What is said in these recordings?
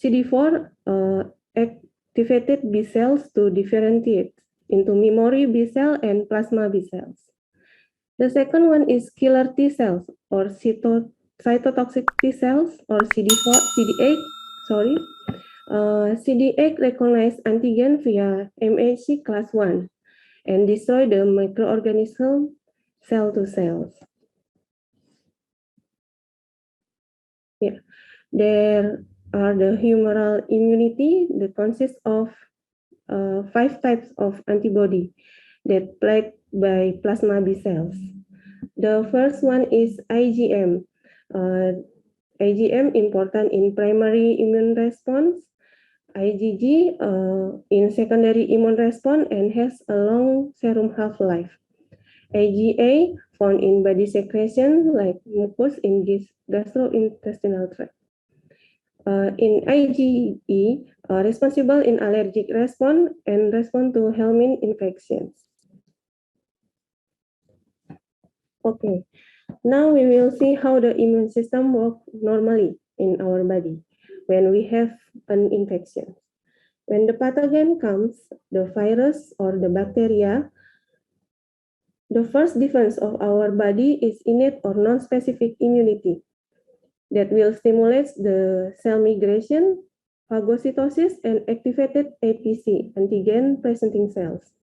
CD4 activated B cells to differentiate into memory B cell and plasma B cells. The second one is killer T cells or cytotoxic T cells or CD8. CD8 recognize antigen via MHC class 1 and destroy the microorganism cell to cells. Yeah. There are the humoral immunity that consists of 5 types of antibody that played by plasma B cells. The first one is IgM. IgM important in primary immune response, IgG in secondary immune response and has a long serum half-life. IgA found in body secretion like mucus in gastrointestinal tract. In IgE, responsible in allergic response and respond to helminth infections. Okay, now we will see how the immune system works normally in our body when we have an infection. When the pathogen comes, the virus or the bacteria, the first defense of our body is innate or non-specific immunity that will stimulate the cell migration, phagocytosis, and activated APC, antigen presenting cells.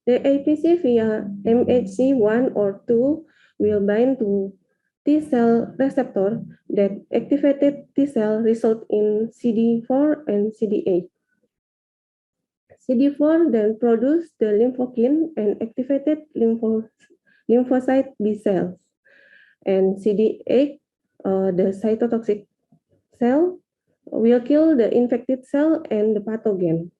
The APC via MHC1 or 2 will bind to T cell receptor that activated T cell result in CD4 and CD8. CD4 then produce the lymphokine and activated lymphocyte B cells. And CD8, the cytotoxic cell, will kill the infected cell and the pathogen.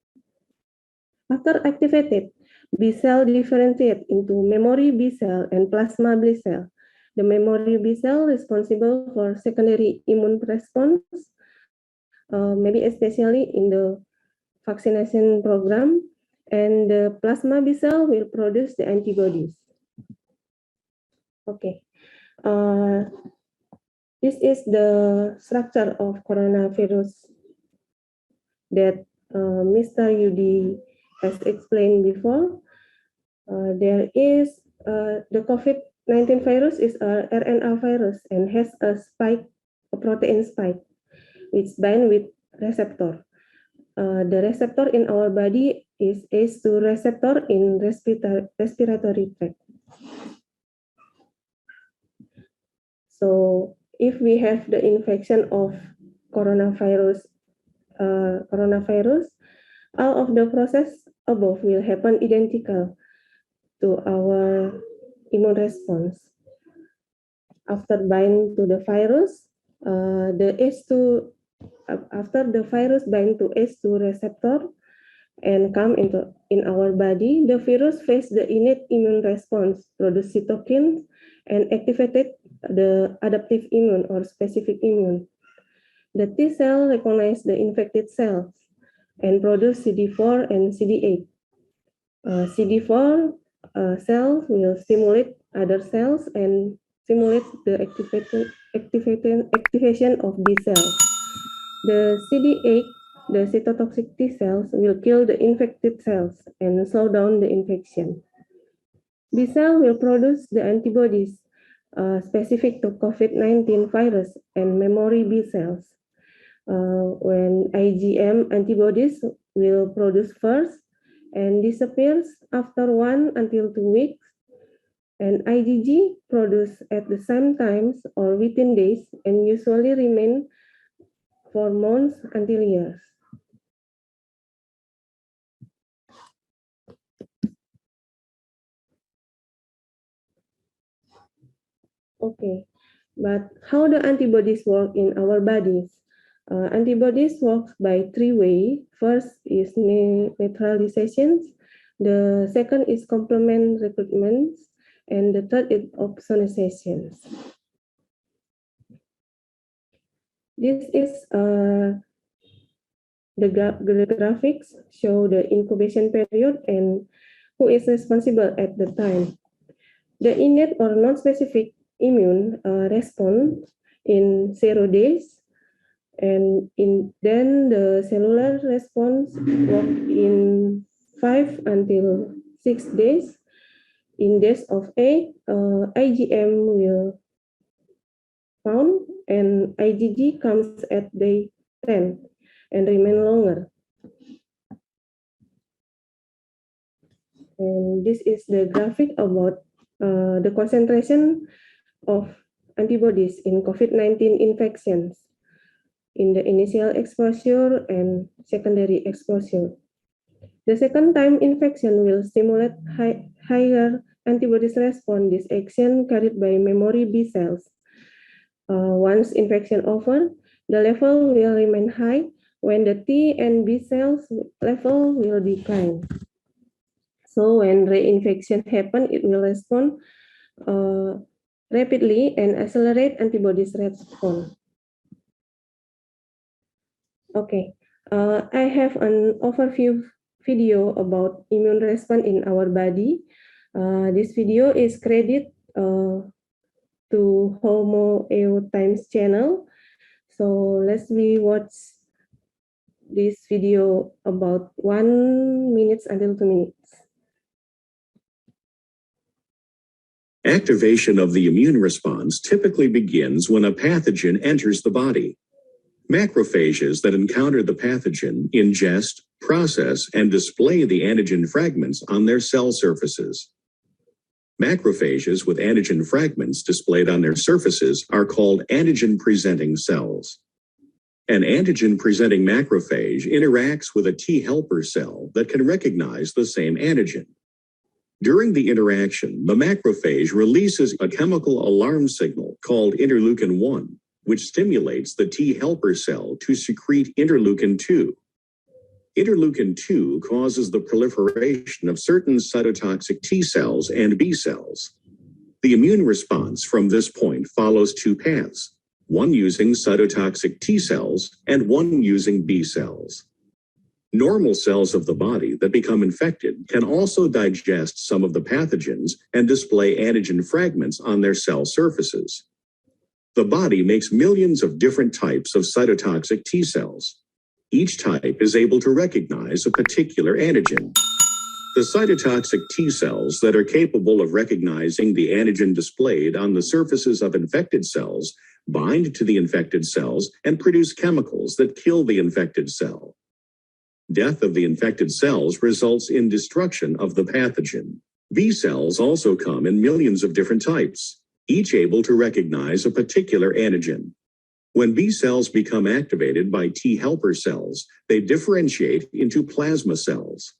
After activated, B cell differentiate into memory B cell and plasma B cell. The memory B cell responsible for secondary immune response, maybe especially in the vaccination program, and the plasma B cell will produce the antibodies. Okay, this is the structure of coronavirus that Mr. Yudi has explained before. There is the COVID-19 virus is a RNA virus and has a protein spike, which bind with receptor. The receptor in our body is ACE2 receptor in respiratory tract. So if we have the infection of coronavirus, all of the process above will happen identical to our immune response. After bind to the virus, after the virus bind to ACE2 receptor and come in our body, the virus face the innate immune response, produce cytokines, and activated the adaptive immune or specific immune. The T cell recognize the infected cells and produce CD4 and CD8. CD4 cells will stimulate other cells and stimulate the activation of B cells. The CD8, the cytotoxic T cells, will kill the infected cells and slow down the infection. B cell will produce the antibodies specific to COVID-19 virus and memory B cells. When IgM antibodies will produce first and disappears after 1 until 2 weeks, and IgG produce at the same times or within days and usually remain for months until years. Okay, but how the antibodies work in our bodies? Antibodies work by 3 ways. First is neutralization. The second is complement recruitment, and the third is opsonization. This is the graphics show the incubation period and who is responsible at the time. The innate or non-specific immune response in 0 days, then the cellular response work in 5 until 6 days. In days of 8, IgM will found and IgG comes at day 10 and remain longer. And this is the graphic about the concentration of antibodies in COVID-19 infections in the initial exposure and secondary exposure. The second time infection will stimulate higher antibodies response. This action carried by memory B cells. Once infection over, the level will remain high when the T and B cells level will decline. So when reinfection happen, it will respond rapidly and accelerate antibodies response. Okay, I have an overview video about immune response in our body. This video is credited to Homo EU Times channel. So let's watch this video about 1 minute until 2 minutes. Activation of the immune response typically begins when a pathogen enters the body. Macrophages that encounter the pathogen ingest, process, and display the antigen fragments on their cell surfaces. Macrophages with antigen fragments displayed on their surfaces are called antigen-presenting cells. An antigen-presenting macrophage interacts with a T helper cell that can recognize the same antigen. During the interaction, the macrophage releases a chemical alarm signal called interleukin-1, which stimulates the T helper cell to secrete interleukin-2. Interleukin-2 causes the proliferation of certain cytotoxic T cells and B cells. The immune response from this point follows two paths, one using cytotoxic T cells and one using B cells. Normal cells of the body that become infected can also digest some of the pathogens and display antigen fragments on their cell surfaces. The body makes millions of different types of cytotoxic T cells. Each type is able to recognize a particular antigen. The cytotoxic T cells that are capable of recognizing the antigen displayed on the surfaces of infected cells bind to the infected cells and produce chemicals that kill the infected cell. Death of the infected cells results in destruction of the pathogen. B cells also come in millions of different types, each able to recognize a particular antigen. When B cells become activated by T helper cells, they differentiate into plasma cells.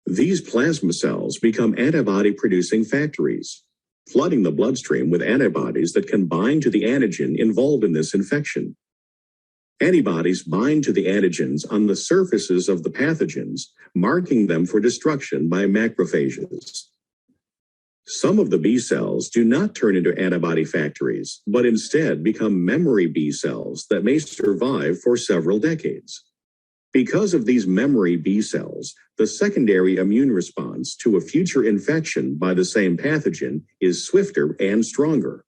These plasma cells become antibody-producing factories, flooding the bloodstream with antibodies that can bind to the antigen involved in this infection. Antibodies bind to the antigens on the surfaces of the pathogens, marking them for destruction by macrophages. Some of the B cells do not turn into antibody factories, but instead become memory B cells that may survive for several decades. Because of these memory B cells, the secondary immune response to a future infection by the same pathogen is swifter and stronger.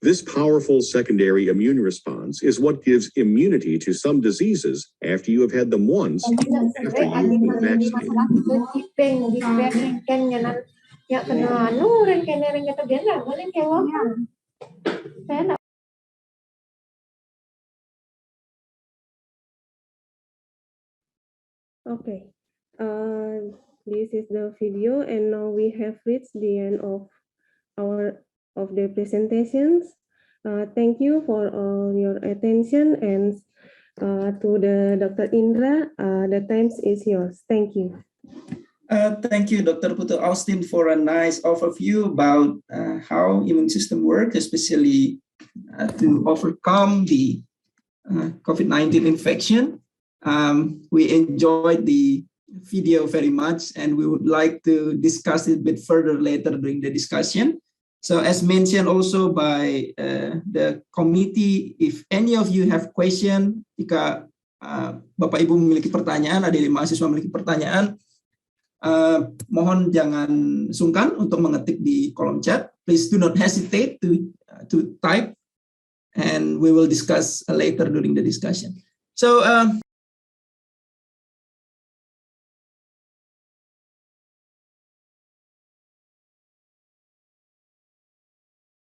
This powerful secondary immune response is what gives immunity to some diseases after you have had them once after you've been vaccinated. Okay, this is the video, and now we have reached the end of the presentations. Thank you for all your attention, and to the Dr. Indra, the time is yours. Thank you. Thank you, Dr. Putu Austin, for a nice overview about how immune system works, especially to overcome the COVID-19 infection. We enjoyed the video very much, and we would like to discuss it a bit further later during the discussion. So as mentioned also by the committee, if any of you have question, jika Bapak Ibu memiliki pertanyaan, adik-adik mahasiswa memiliki pertanyaan, mohon jangan sungkan untuk mengetik di kolom chat. Please do not hesitate to type and we will discuss later during the discussion. So